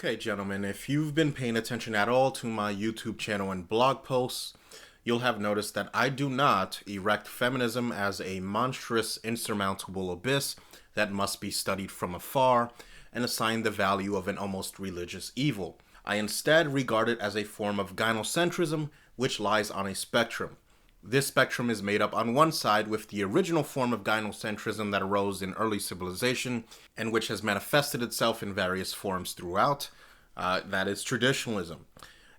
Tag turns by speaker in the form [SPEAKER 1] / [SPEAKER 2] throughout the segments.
[SPEAKER 1] Okay, gentlemen, if you've been paying attention at all to my YouTube channel and blog posts, you'll have noticed that I do not erect feminism as a monstrous, insurmountable abyss that must be studied from afar and assign the value of an almost religious evil. I instead regard it as a form of gynocentrism which lies on a spectrum. This spectrum is made up on one side with the original form of gynocentrism that arose in early civilization and which has manifested itself in various forms throughout. That is traditionalism.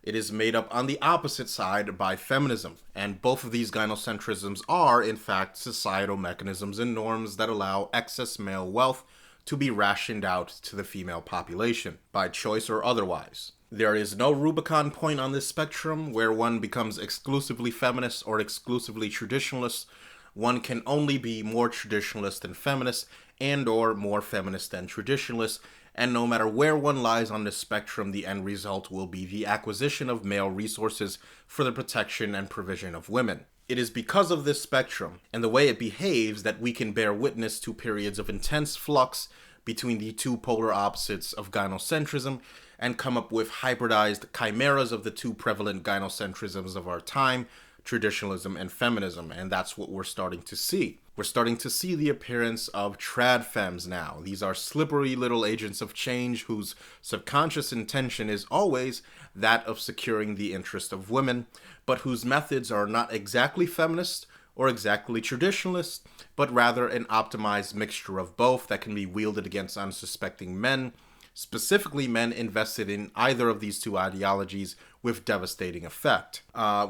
[SPEAKER 1] It is made up on the opposite side by feminism, and both of these gynocentrisms are, in fact, societal mechanisms and norms that allow excess male wealth to be rationed out to the female population, by choice or otherwise. There is no Rubicon point on this spectrum where one becomes exclusively feminist or exclusively traditionalist. One can only be more traditionalist than feminist and or more feminist than traditionalist, and no matter where one lies on this spectrum, the end result will be the acquisition of male resources for the protection and provision of women. It is because of this spectrum and the way it behaves that we can bear witness to periods of intense flux between the two polar opposites of gynocentrism and come up with hybridized chimeras of the two prevalent gynocentrisms of our time, traditionalism and feminism, and that's what we're starting to see. We're starting to see the appearance of trad-fems now. These are slippery little agents of change whose subconscious intention is always that of securing the interest of women, but whose methods are not exactly feminist or exactly traditionalist, but rather an optimized mixture of both that can be wielded against unsuspecting men, specifically men invested in either of these two ideologies with devastating effect.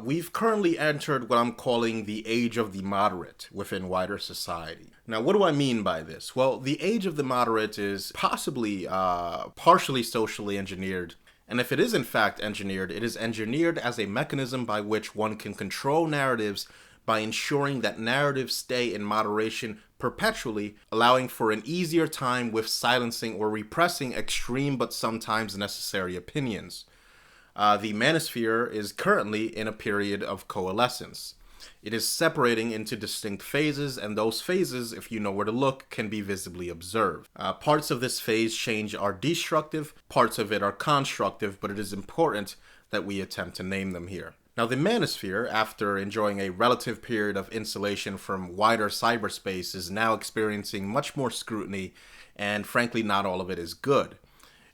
[SPEAKER 1] We've currently entered what I'm calling the age of the moderate within wider society. Now, what do I mean by this? Well, the age of the moderate is possibly partially socially engineered. And if it is in fact engineered, it is engineered as a mechanism by which one can control narratives by ensuring that narratives stay in moderation perpetually, allowing for an easier time with silencing or repressing extreme but sometimes necessary opinions. The manosphere is currently in a period of coalescence. It is separating into distinct phases, and those phases, if you know where to look, can be visibly observed. Parts of this phase change are destructive, parts of it are constructive, but it is important that we attempt to name them here. Now, the manosphere, after enjoying a relative period of insulation from wider cyberspace, is now experiencing much more scrutiny, and frankly, not all of it is good.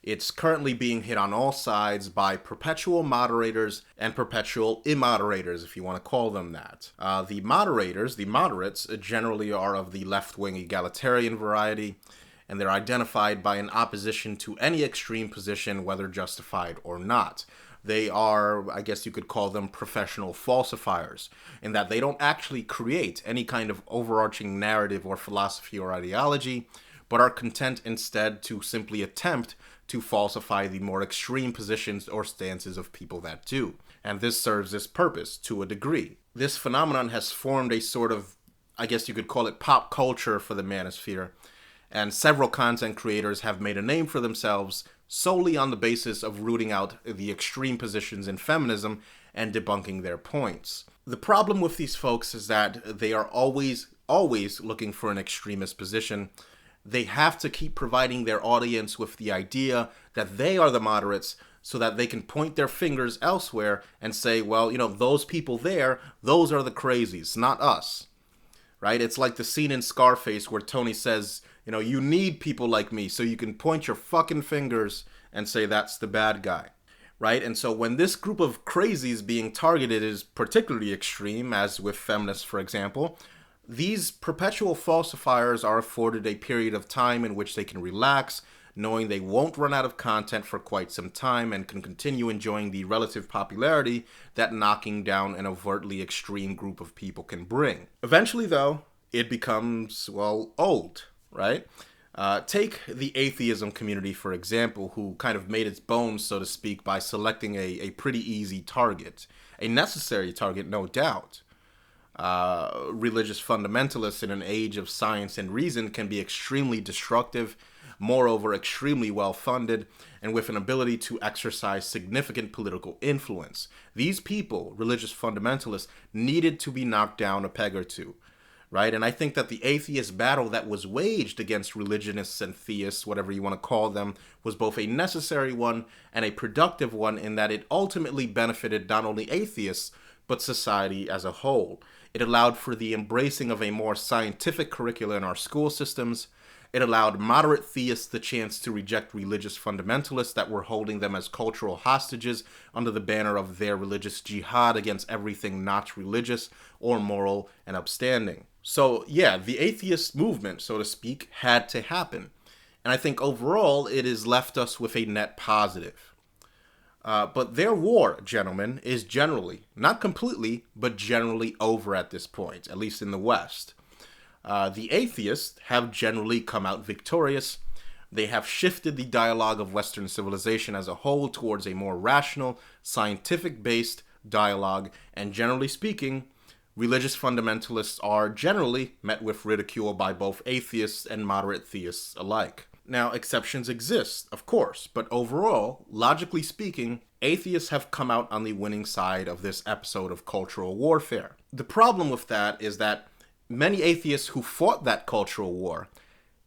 [SPEAKER 1] It's currently being hit on all sides by perpetual moderators and perpetual immoderators, if you want to call them that. The moderators, the moderates, generally are of the left-wing egalitarian variety, and they're identified by an opposition to any extreme position, whether justified or not. They are, I guess you could call them professional falsifiers, in that they don't actually create any kind of overarching narrative or philosophy or ideology, but are content instead to simply attempt to falsify the more extreme positions or stances of people that do. And this serves this purpose to a degree. This phenomenon has formed a sort of, I guess you could call it pop culture for the manosphere, and several content creators have made a name for themselves solely on the basis of rooting out the extreme positions in feminism and debunking their points. The problem with these folks is that they are always looking for an extremist position. They have to keep providing their audience with the idea that they are the moderates so that they can point their fingers elsewhere and say, well, those people there, those are the crazies, not us. Right? It's like the scene in Scarface where Tony says, you need people like me so you can point your fucking fingers and say that's the bad guy. Right? And so when this group of crazies being targeted is particularly extreme, as with feminists, for example, these perpetual falsifiers are afforded a period of time in which they can relax, knowing they won't run out of content for quite some time and can continue enjoying the relative popularity that knocking down an overtly extreme group of people can bring. Eventually, though, it becomes, old, right? Take the atheism community, for example, who kind of made its bones, so to speak, by selecting a pretty easy target. A necessary target, no doubt. Religious fundamentalists in an age of science and reason can be extremely destructive, moreover extremely well-funded, and with an ability to exercise significant political influence. These people, religious fundamentalists, needed to be knocked down a peg or two, right? And I think that the atheist battle that was waged against religionists and theists, whatever you want to call them, was both a necessary one and a productive one in that it ultimately benefited not only atheists, but society as a whole. It allowed for the embracing of a more scientific curricula in our school systems. It allowed moderate theists the chance to reject religious fundamentalists that were holding them as cultural hostages under the banner of their religious jihad against everything not religious or moral and upstanding. So yeah, the atheist movement, so to speak, had to happen. And I think overall it has left us with a net positive. But their war, gentlemen, is generally, not completely, but generally over at this point, at least in the West. The atheists have generally come out victorious. They have shifted the dialogue of Western civilization as a whole towards a more rational, scientific-based dialogue, and generally speaking, religious fundamentalists are generally met with ridicule by both atheists and moderate theists alike. Now, exceptions exist, of course, but overall, logically speaking, atheists have come out on the winning side of this episode of cultural warfare. The problem with that is that many atheists who fought that cultural war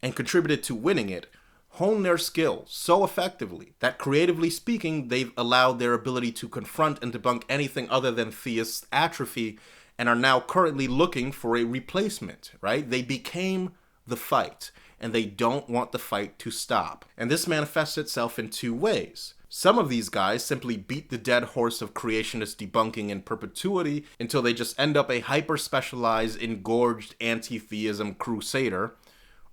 [SPEAKER 1] and contributed to winning it honed their skills so effectively that, creatively speaking, they've allowed their ability to confront and debunk anything other than theists atrophy and are now currently looking for a replacement, right? They became the fight, and they don't want the fight to stop. And this manifests itself in two ways. Some of these guys simply beat the dead horse of creationist debunking in perpetuity until they just end up a hyper-specialized, engorged anti-theism crusader,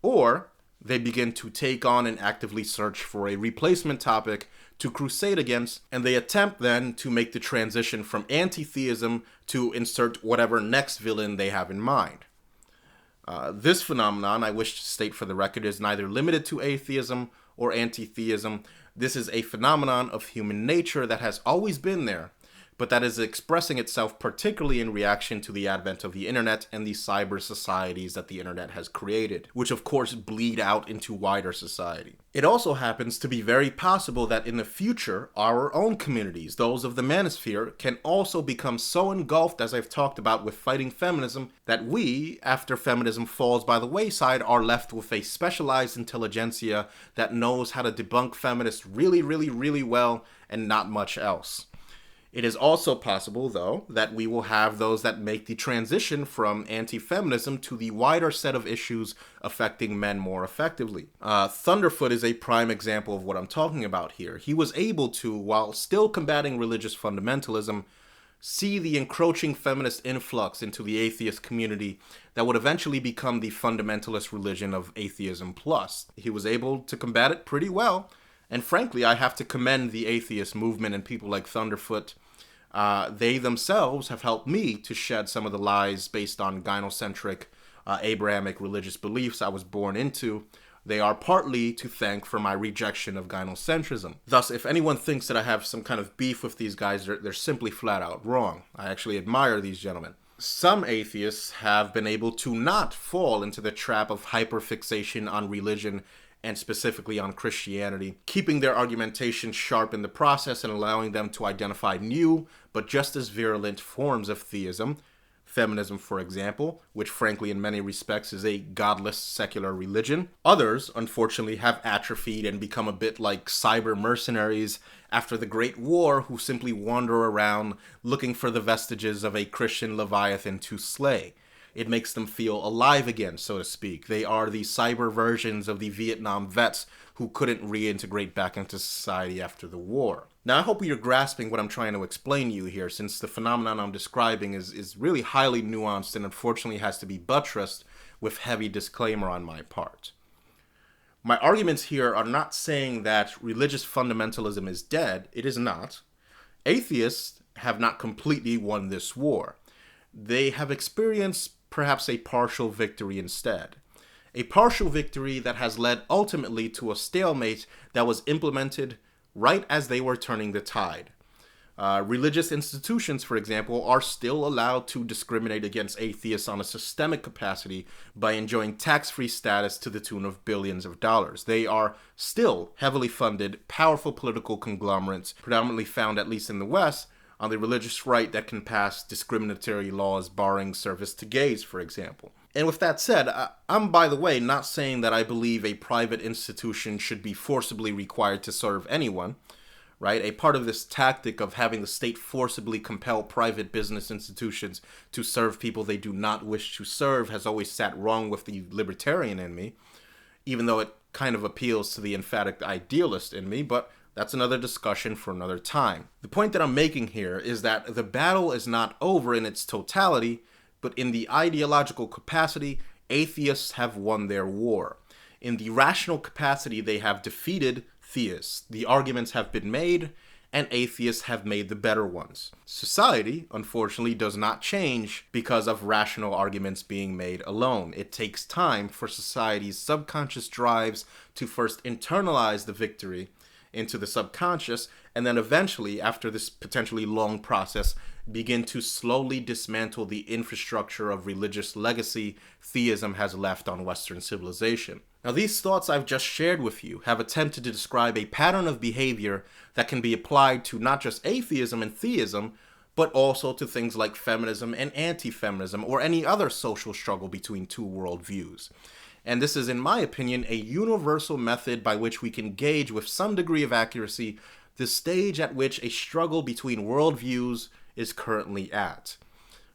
[SPEAKER 1] or they begin to take on and actively search for a replacement topic to crusade against, and they attempt then to make the transition from anti-theism to insert whatever next villain they have in mind. This phenomenon, I wish to state for the record, is neither limited to atheism or anti-theism. This is a phenomenon of human nature that has always been there, but that is expressing itself particularly in reaction to the advent of the internet and the cyber societies that the internet has created, which of course bleed out into wider society. It also happens to be very possible that in the future, our own communities, those of the manosphere, can also become so engulfed, as I've talked about with fighting feminism, that we, after feminism falls by the wayside, are left with a specialized intelligentsia that knows how to debunk feminists really, really, really well and not much else. It is also possible, though, that we will have those that make the transition from anti-feminism to the wider set of issues affecting men more effectively. Thunderfoot is a prime example of what I'm talking about here. He was able to, while still combating religious fundamentalism, see the encroaching feminist influx into the atheist community that would eventually become the fundamentalist religion of atheism plus. He was able to combat it pretty well, and frankly, I have to commend the atheist movement and people like Thunderfoot. They themselves have helped me to shed some of the lies based on gynocentric, Abrahamic religious beliefs I was born into. They are partly to thank for my rejection of gynocentrism. Thus, if anyone thinks that I have some kind of beef with these guys, they're simply flat out wrong. I actually admire these gentlemen. Some atheists have been able to not fall into the trap of hyperfixation on religion and specifically on Christianity, keeping their argumentation sharp in the process and allowing them to identify new, but just as virulent forms of theism, feminism for example, which frankly in many respects is a godless secular religion. Others, unfortunately, have atrophied and become a bit like cyber mercenaries after the Great War who simply wander around looking for the vestiges of a Christian Leviathan to slay. It makes them feel alive again, so to speak. They are the cyber versions of the Vietnam vets who couldn't reintegrate back into society after the war. Now, I hope you're grasping what I'm trying to explain to you here, since the phenomenon I'm describing is really highly nuanced and unfortunately has to be buttressed with heavy disclaimer on my part. My arguments here are not saying that religious fundamentalism is dead. It is not. Atheists have not completely won this war. They have experienced perhaps a partial victory instead. A partial victory that has led ultimately to a stalemate that was implemented right as they were turning the tide. Religious institutions, for example, are still allowed to discriminate against atheists on a systemic capacity by enjoying tax-free status to the tune of billions of dollars. They are still heavily funded, powerful political conglomerates, predominantly found, at least in the West, on the religious right that can pass discriminatory laws barring service to gays, for example. And with that said, I'm, by the way, not saying that I believe a private institution should be forcibly required to serve anyone, right? A part of this tactic of having the state forcibly compel private business institutions to serve people they do not wish to serve has always sat wrong with the libertarian in me, even though it kind of appeals to the emphatic idealist in me, but that's another discussion for another time. The point that I'm making here is that the battle is not over in its totality, but in the ideological capacity, atheists have won their war. In the rational capacity, they have defeated theists. The arguments have been made, and atheists have made the better ones. Society, unfortunately, does not change because of rational arguments being made alone. It takes time for society's subconscious drives to first internalize the victory into the subconscious, and then eventually, after this potentially long process, begin to slowly dismantle the infrastructure of religious legacy theism has left on Western civilization. Now, these thoughts I've just shared with you have attempted to describe a pattern of behavior that can be applied to not just atheism and theism, but also to things like feminism and anti-feminism, or any other social struggle between two worldviews. And this is, in my opinion, a universal method by which we can gauge with some degree of accuracy the stage at which a struggle between worldviews is currently at.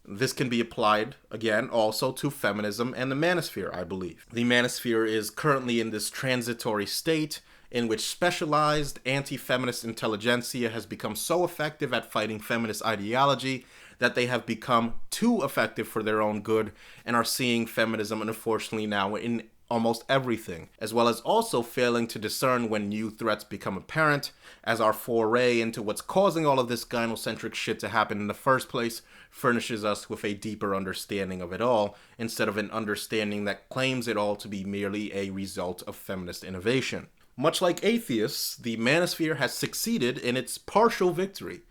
[SPEAKER 1] This can be applied, again, also to feminism and the manosphere, I believe. The manosphere is currently in this transitory state in which specialized anti-feminist intelligentsia has become so effective at fighting feminist ideology that they have become too effective for their own good and are seeing feminism, unfortunately, now in almost everything, as well as also failing to discern when new threats become apparent, as our foray into what's causing all of this gynocentric shit to happen in the first place furnishes us with a deeper understanding of it all, instead of an understanding that claims it all to be merely a result of feminist innovation. Much like atheists, the manosphere has succeeded in its partial victory.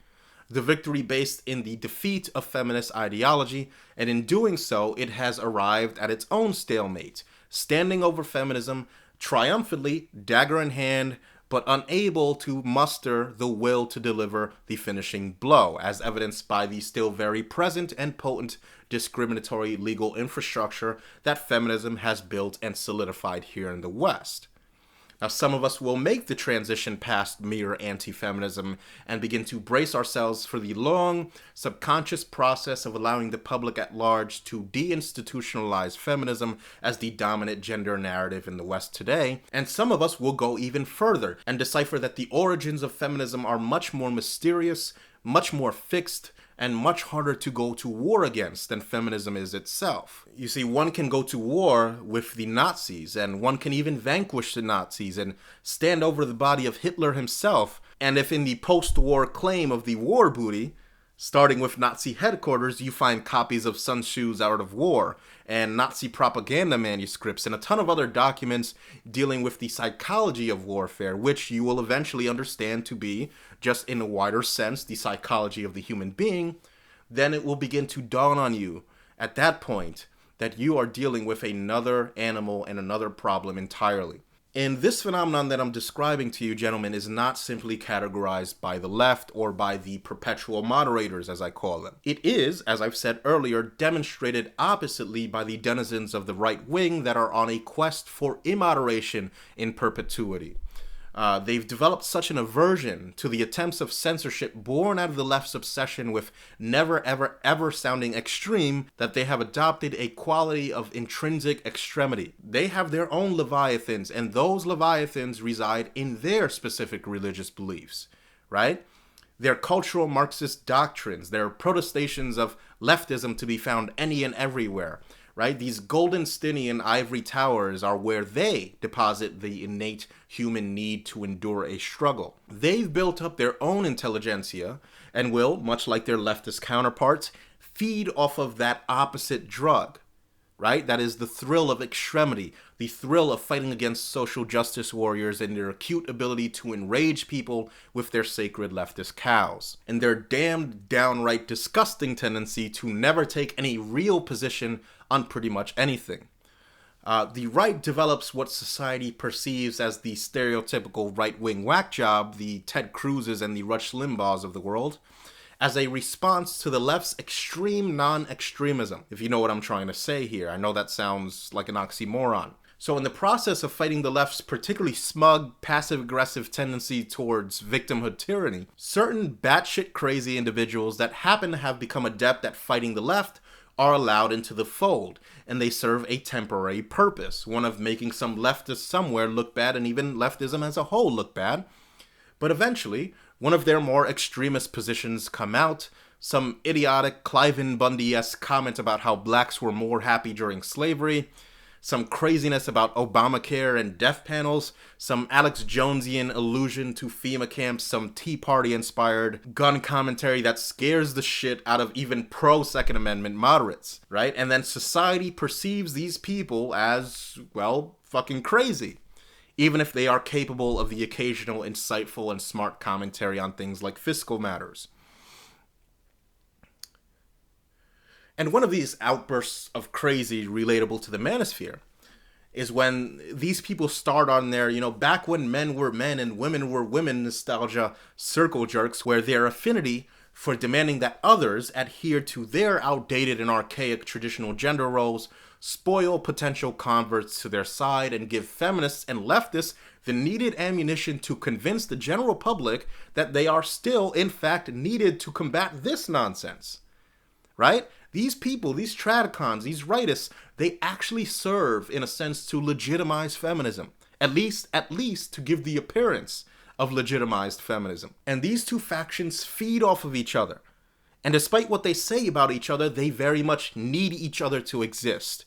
[SPEAKER 1] The victory based in the defeat of feminist ideology, and in doing so, it has arrived at its own stalemate, standing over feminism, triumphantly, dagger in hand, but unable to muster the will to deliver the finishing blow, as evidenced by the still very present and potent discriminatory legal infrastructure that feminism has built and solidified here in the West. Now, some of us will make the transition past mere anti-feminism and begin to brace ourselves for the long, subconscious process of allowing the public at large to deinstitutionalize feminism as the dominant gender narrative in the West today. And some of us will go even further and decipher that the origins of feminism are much more mysterious, much more fixed, and much harder to go to war against than feminism is itself. You see, one can go to war with the Nazis, and one can even vanquish the Nazis and stand over the body of Hitler himself, and if in the post-war claim of the war booty, starting with Nazi headquarters, you find copies of Sun Tzu's Art of War, and Nazi propaganda manuscripts, and a ton of other documents dealing with the psychology of warfare, which you will eventually understand to be, just in a wider sense, the psychology of the human being, then it will begin to dawn on you, at that point, that you are dealing with another animal and another problem entirely. And this phenomenon that I'm describing to you, gentlemen, is not simply categorized by the left or by the perpetual moderators, as I call them. It is, as I've said earlier, demonstrated oppositely by the denizens of the right wing that are on a quest for immoderation in perpetuity. They've developed such an aversion to the attempts of censorship born out of the left's obsession with never, ever, ever sounding extreme that they have adopted a quality of intrinsic extremity. They have their own leviathans, and those leviathans reside in their specific religious beliefs, right? Their cultural Marxist doctrines, their protestations of leftism to be found any and everywhere, right? These golden Stinian ivory towers are where they deposit the innate human need to endure a struggle. They've built up their own intelligentsia and will, much like their leftist counterparts, feed off of that opposite drug, right? That is the thrill of extremity, the thrill of fighting against social justice warriors and their acute ability to enrage people with their sacred leftist cows, and their damned downright disgusting tendency to never take any real position on pretty much anything. The right develops what society perceives as the stereotypical right-wing whack job, the Ted Cruzes and the Rush Limbaughs of the world, as a response to the left's extreme non-extremism, if you know what I'm trying to say here. I know that sounds like an oxymoron. So in the process of fighting the left's particularly smug, passive-aggressive tendency towards victimhood tyranny, certain batshit crazy individuals that happen to have become adept at fighting the left are allowed into the fold, and they serve a temporary purpose, one of making some leftists somewhere look bad, and even leftism as a whole look bad. But eventually, one of their more extremist positions come out, some idiotic Cliven Bundy-esque comment about how blacks were more happy during slavery, some craziness about Obamacare and death panels, some Alex Jonesian allusion to FEMA camps, some Tea Party-inspired gun commentary that scares the shit out of even pro-Second Amendment moderates, right? And then society perceives these people as, well, fucking crazy, even if they are capable of the occasional insightful and smart commentary on things like fiscal matters. And one of these outbursts of crazy relatable to the manosphere is when these people start on their, back when men were men and women were women nostalgia circle jerks, where their affinity for demanding that others adhere to their outdated and archaic traditional gender roles spoil potential converts to their side and give feminists and leftists the needed ammunition to convince the general public that they are still, in fact, needed to combat this nonsense. Right? These people, these Tradcons, these rightists, they actually serve, in a sense, to legitimize feminism. At least to give the appearance of legitimized feminism. And these two factions feed off of each other. And despite what they say about each other, they very much need each other to exist.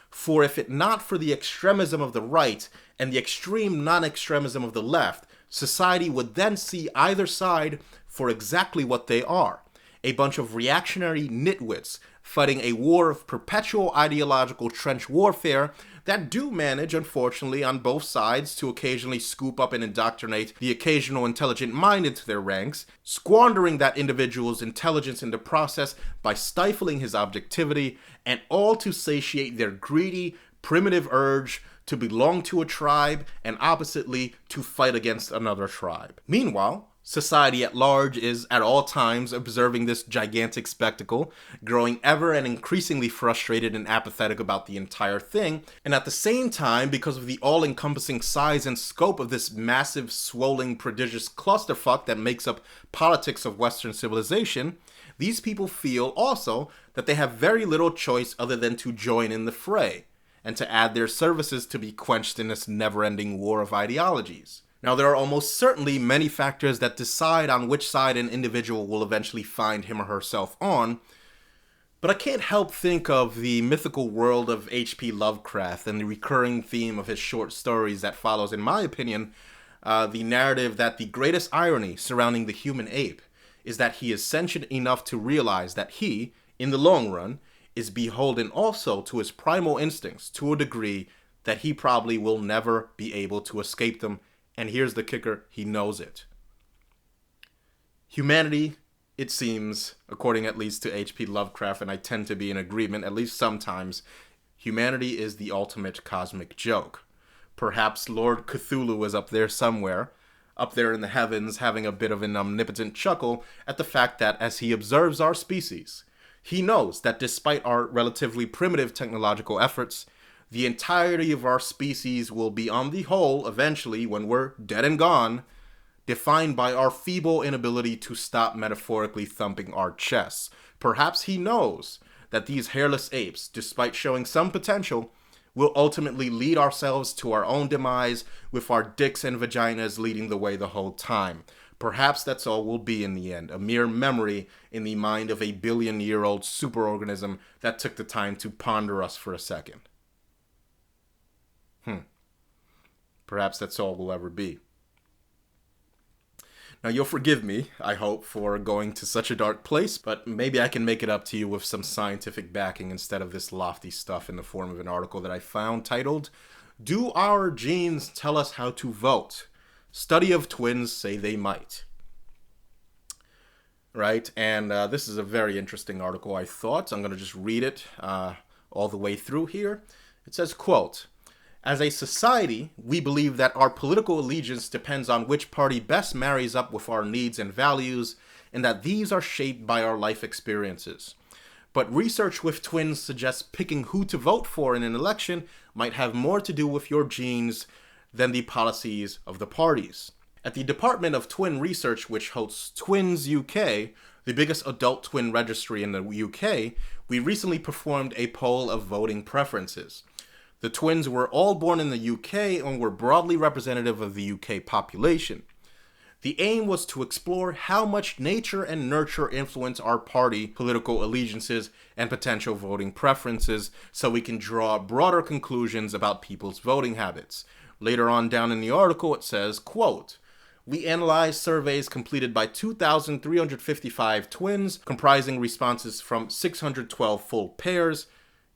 [SPEAKER 1] For if it not for the extremism of the right and the extreme non-extremism of the left, society would then see either side for exactly what they are. A bunch of reactionary nitwits fighting a war of perpetual ideological trench warfare that do manage, unfortunately, on both sides to occasionally scoop up and indoctrinate the occasional intelligent mind into their ranks, squandering that individual's intelligence in the process by stifling his objectivity, and all to satiate their greedy, primitive urge to belong to a tribe and, oppositely, to fight against another tribe. Meanwhile, society at large is at all times observing this gigantic spectacle, growing ever and increasingly frustrated and apathetic about the entire thing, and at the same time, because of the all-encompassing size and scope of this massive, swollen, prodigious clusterfuck that makes up politics of Western civilization, these people feel also that they have very little choice other than to join in the fray, and to add their services to be quenched in this never-ending war of ideologies. Now, there are almost certainly many factors that decide on which side an individual will eventually find him or herself on, but I can't help think of the mythical world of H.P. Lovecraft and the recurring theme of his short stories that follows, in my opinion, the narrative that the greatest irony surrounding the human ape is that he is sentient enough to realize that he, in the long run, is beholden also to his primal instincts to a degree that he probably will never be able to escape them. And here's the kicker, he knows it. Humanity, it seems, according at least to H.P. Lovecraft, and I tend to be in agreement, at least sometimes, humanity is the ultimate cosmic joke. Perhaps Lord Cthulhu is up there somewhere, up there in the heavens, having a bit of an omnipotent chuckle at the fact that as he observes our species, he knows that despite our relatively primitive technological efforts, the entirety of our species will be on the whole, eventually, when we're dead and gone, defined by our feeble inability to stop metaphorically thumping our chests. Perhaps he knows that these hairless apes, despite showing some potential, will ultimately lead ourselves to our own demise, with our dicks and vaginas leading the way the whole time. Perhaps that's all we'll be in the end, a mere memory in the mind of a billion-year-old superorganism that took the time to ponder us for a second. Perhaps that's all we'll ever be. Now, you'll forgive me, I hope, for going to such a dark place, but maybe I can make it up to you with some scientific backing instead of this lofty stuff in the form of an article that I found titled, "Do Our Genes Tell Us How to Vote? Study of Twins Say They Might." Right, and this is a very interesting article, I thought. I'm going to just read it all the way through here. It says, quote, "As a society, we believe that our political allegiance depends on which party best marries up with our needs and values, and that these are shaped by our life experiences. But research with twins suggests picking who to vote for in an election might have more to do with your genes than the policies of the parties. At the Department of Twin Research, which hosts Twins UK, the biggest adult twin registry in the UK, we recently performed a poll of voting preferences. The twins were all born in the UK and were broadly representative of the UK population. The aim was to explore how much nature and nurture influence our party, political allegiances, and potential voting preferences, so we can draw broader conclusions about people's voting habits. Later on down in the article it says, quote, "We analyzed surveys completed by 2,355 twins, comprising responses from 612 full pairs,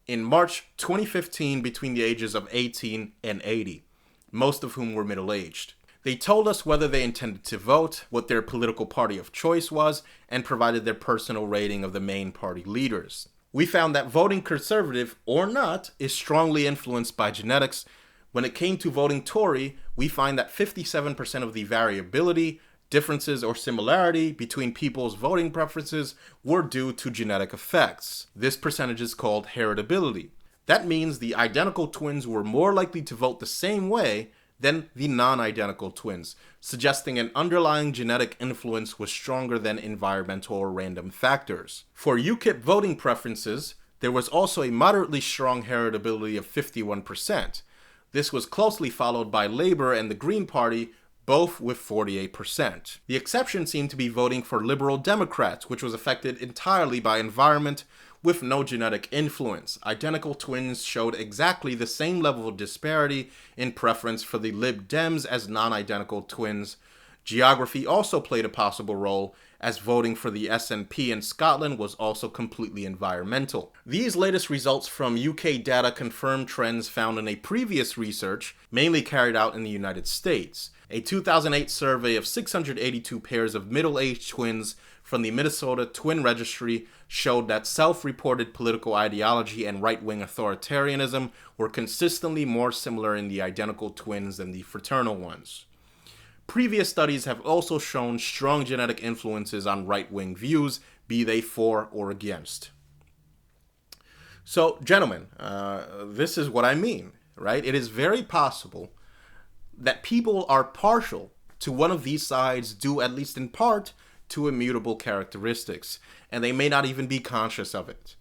[SPEAKER 1] in March 2015 between the ages of 18 and 80, most of whom were middle-aged. They told us whether they intended to vote, what their political party of choice was, and provided their personal rating of the main party leaders. We found that voting conservative or not is strongly influenced by genetics. When it came to voting Tory, we find that 57% of the variability, differences, or similarity between people's voting preferences were due to genetic effects. This percentage is called heritability. That means the identical twins were more likely to vote the same way than the non-identical twins, suggesting an underlying genetic influence was stronger than environmental or random factors. For UKIP voting preferences, there was also a moderately strong heritability of 51%. This was closely followed by Labour and the Green Party, both with 48%. The exception seemed to be voting for Liberal Democrats, which was affected entirely by environment with no genetic influence. Identical twins showed exactly the same level of disparity in preference for the Lib Dems as non-identical twins. Geography also played a possible role, as voting for the SNP in Scotland was also completely environmental. These latest results from UK data confirm trends found in a previous research, mainly carried out in the United States. A 2008 survey of 682 pairs of middle-aged twins from the Minnesota Twin Registry showed that self-reported political ideology and right-wing authoritarianism were consistently more similar in the identical twins than the fraternal ones. Previous studies have also shown strong genetic influences on right-wing views, be they for or against. So, gentlemen, this is what I mean, right? It is very possible that people are partial to one of these sides due, at least in part, to immutable characteristics, and they may not even be conscious of it.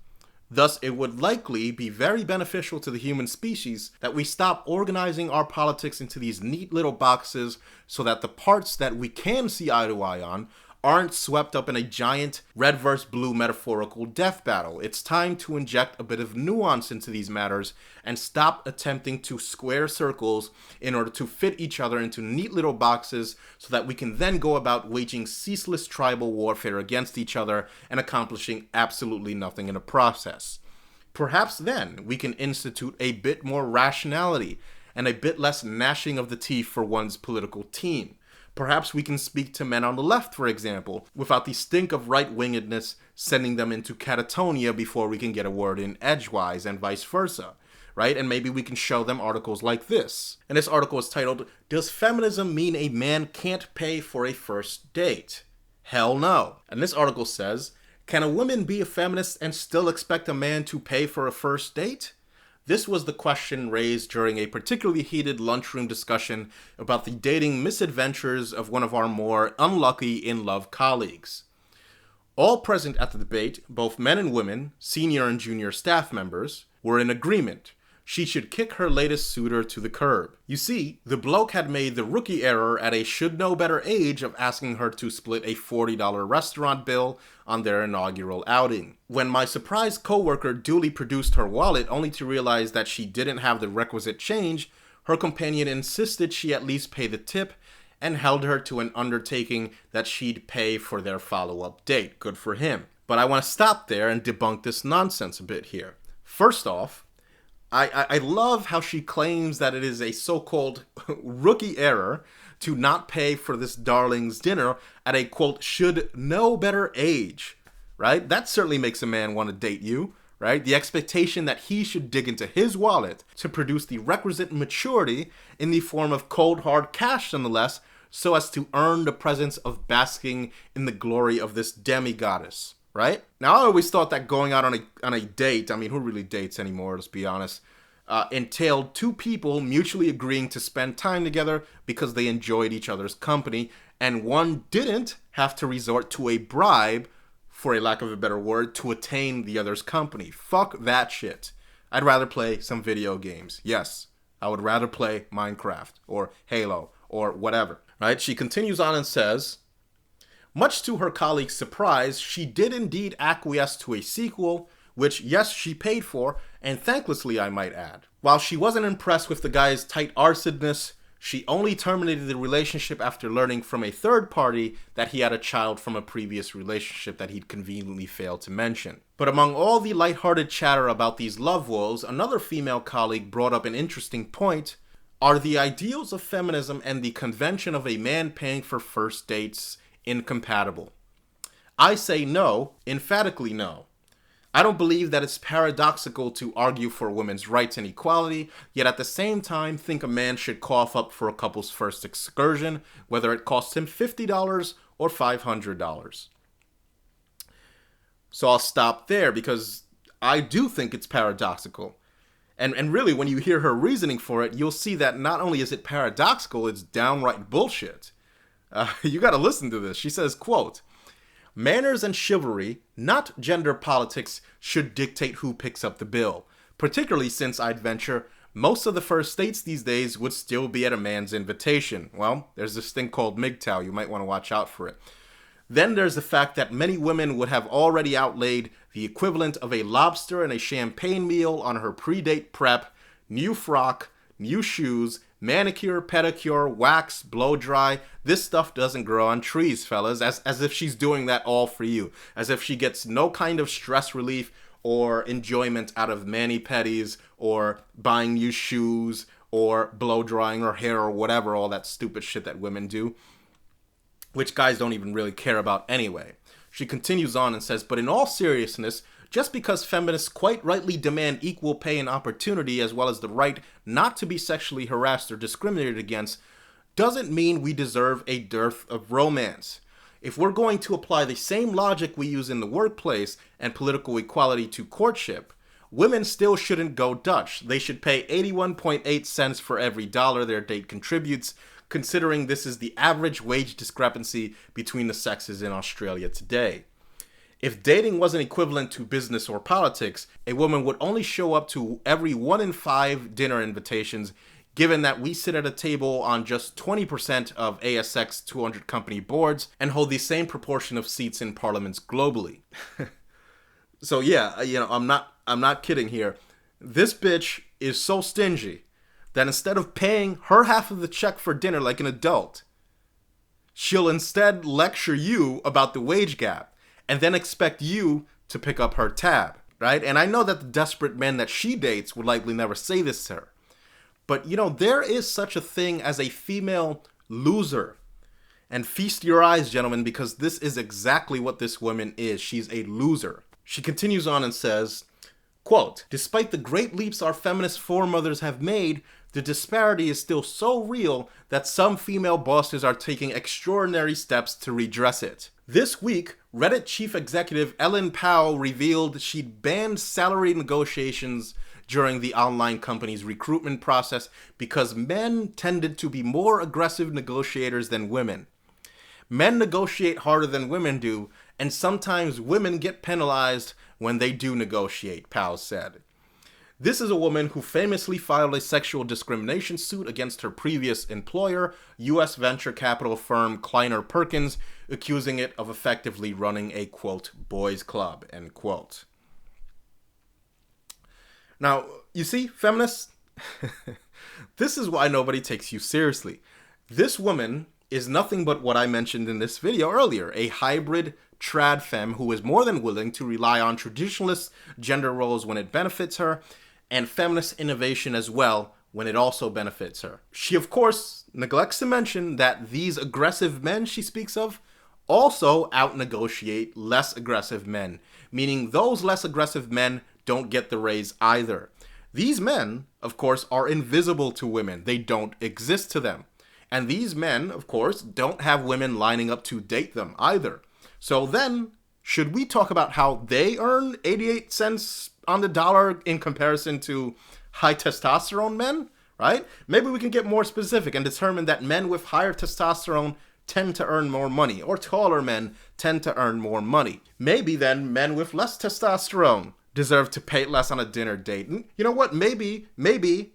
[SPEAKER 1] Thus, it would likely be very beneficial to the human species that we stop organizing our politics into these neat little boxes so that the parts that we can see eye to eye on aren't swept up in a giant red versus blue metaphorical death battle. It's time to inject a bit of nuance into these matters and stop attempting to square circles in order to fit each other into neat little boxes so that we can then go about waging ceaseless tribal warfare against each other and accomplishing absolutely nothing in the process. Perhaps then we can institute a bit more rationality and a bit less gnashing of the teeth for one's political team. Perhaps we can speak to men on the left, for example, without the stink of right-wingedness sending them into catatonia before we can get a word in edgewise and vice versa, right? And maybe we can show them articles like this. And this article is titled, "Does Feminism Mean a Man Can't Pay for a First Date?" Hell no. And this article says, "Can a woman be a feminist and still expect a man to pay for a first date?" This was the question raised during a particularly heated lunchroom discussion about the dating misadventures of one of our more unlucky in-love colleagues. All present at the debate, both men and women, senior and junior staff members, were in agreement. She should kick her latest suitor to the curb. You see, the bloke had made the rookie error at a should-know-better age of asking her to split a $40 restaurant bill on their inaugural outing. When my surprised coworker duly produced her wallet only to realize that she didn't have the requisite change, her companion insisted she at least pay the tip and held her to an undertaking that she'd pay for their follow-up date. Good for him. But I want to stop there and debunk this nonsense a bit here. First off, I love how she claims that it is a so-called rookie error to not pay for this darling's dinner at a, quote, should-know-better age, right? That certainly makes a man want to date you, right? The expectation that he should dig into his wallet to produce the requisite maturity in the form of cold, hard cash, nonetheless, so as to earn the presence of basking in the glory of this demigoddess, right? Now, I always thought that going out on a date, I mean, who really dates anymore, let's be honest, entailed two people mutually agreeing to spend time together because they enjoyed each other's company, and one didn't have to resort to a bribe, for a lack of a better word, to attain the other's company. Fuck that shit. I'd rather play some video games. Yes, I would rather play Minecraft or Halo or whatever, right? She continues on and says, much to her colleague's surprise, she did indeed acquiesce to a sequel, which, yes, she paid for, and thanklessly, I might add. While she wasn't impressed with the guy's tight arsedness, she only terminated the relationship after learning from a third party that he had a child from a previous relationship that he'd conveniently failed to mention. But among all the lighthearted chatter about these love woes, another female colleague brought up an interesting point. Are the ideals of feminism and the convention of a man paying for first dates incompatible? I say no, emphatically no. I don't believe that it's paradoxical to argue for women's rights and equality, yet at the same time think a man should cough up for a couple's first excursion, whether it costs him $50 or $500. So I'll stop there because I do think it's paradoxical. And really, when you hear her reasoning for it, you'll see that not only is it paradoxical, it's downright bullshit. You gotta listen to this. She says, quote, manners and chivalry, not gender politics, should dictate who picks up the bill, particularly since, I'd venture, most of the first dates these days would still be at a man's invitation. Well, there's this thing called MGTOW. You might want to watch out for it. Then there's the fact that many women would have already outlaid the equivalent of a lobster and a champagne meal on her pre-date prep, new frock, new shoes, manicure, pedicure, wax, blow dry. This stuff doesn't grow on trees, fellas, as if she's doing that all for you. As if she gets no kind of stress relief or enjoyment out of mani-pedis or buying new shoes or blow drying her hair or whatever, all that stupid shit that women do, which guys don't even really care about anyway. She continues on and says, but in all seriousness, just because feminists quite rightly demand equal pay and opportunity as well as the right not to be sexually harassed or discriminated against, doesn't mean we deserve a dearth of romance. If we're going to apply the same logic we use in the workplace and political equality to courtship, women still shouldn't go Dutch. They should pay 81.8 cents for every dollar their date contributes, considering this is the average wage discrepancy between the sexes in Australia today. If dating wasn't equivalent to business or politics, a woman would only show up to every 1 in 5 dinner invitations, given that we sit at a table on just 20% of ASX 200 company boards and hold the same proportion of seats in parliaments globally. So yeah, I'm not kidding here. This bitch is so stingy that instead of paying her half of the check for dinner like an adult, she'll instead lecture you about the wage gap and then expect you to pick up her tab, right? And I know that the desperate men that she dates would likely never say this to her. But, there is such a thing as a female loser. And feast your eyes, gentlemen, because this is exactly what this woman is. She's a loser. She continues on and says, quote, despite the great leaps our feminist foremothers have made, the disparity is still so real that some female bosses are taking extraordinary steps to redress it. This week, Reddit chief executive Ellen Powell revealed she'd banned salary negotiations during the online company's recruitment process because men tended to be more aggressive negotiators than women. Men negotiate harder than women do, and sometimes women get penalized when they do negotiate, Powell said. This is a woman who famously filed a sexual discrimination suit against her previous employer, U.S. venture capital firm Kleiner Perkins, accusing it of effectively running a, quote, boys club, end quote. Now, you see, feminists, this is why nobody takes you seriously. This woman is nothing but what I mentioned in this video earlier, a hybrid trad femme who is more than willing to rely on traditionalist gender roles when it benefits her, and feminist innovation as well when it also benefits her. She, of course, neglects to mention that these aggressive men she speaks of also out-negotiate less aggressive men, meaning those less aggressive men don't get the raise either. These men, of course, are invisible to women. They don't exist to them. And these men, of course, don't have women lining up to date them either. So then, should we talk about how they earn 88 cents on the dollar in comparison to high testosterone men, right? Maybe we can get more specific and determine that men with higher testosterone tend to earn more money, or taller men tend to earn more money. Maybe then men with less testosterone deserve to pay less on a dinner date. And you know what? Maybe,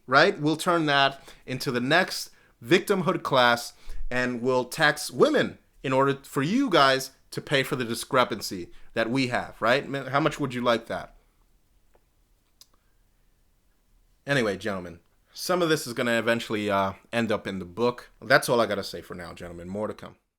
[SPEAKER 1] right? We'll turn that into the next victimhood class and we'll tax women in order for you guys to pay for the discrepancy that we have, right? How much would you like that? Anyway, gentlemen, some of this is going to eventually end up in the book. That's all I got to say for now, gentlemen. More to come.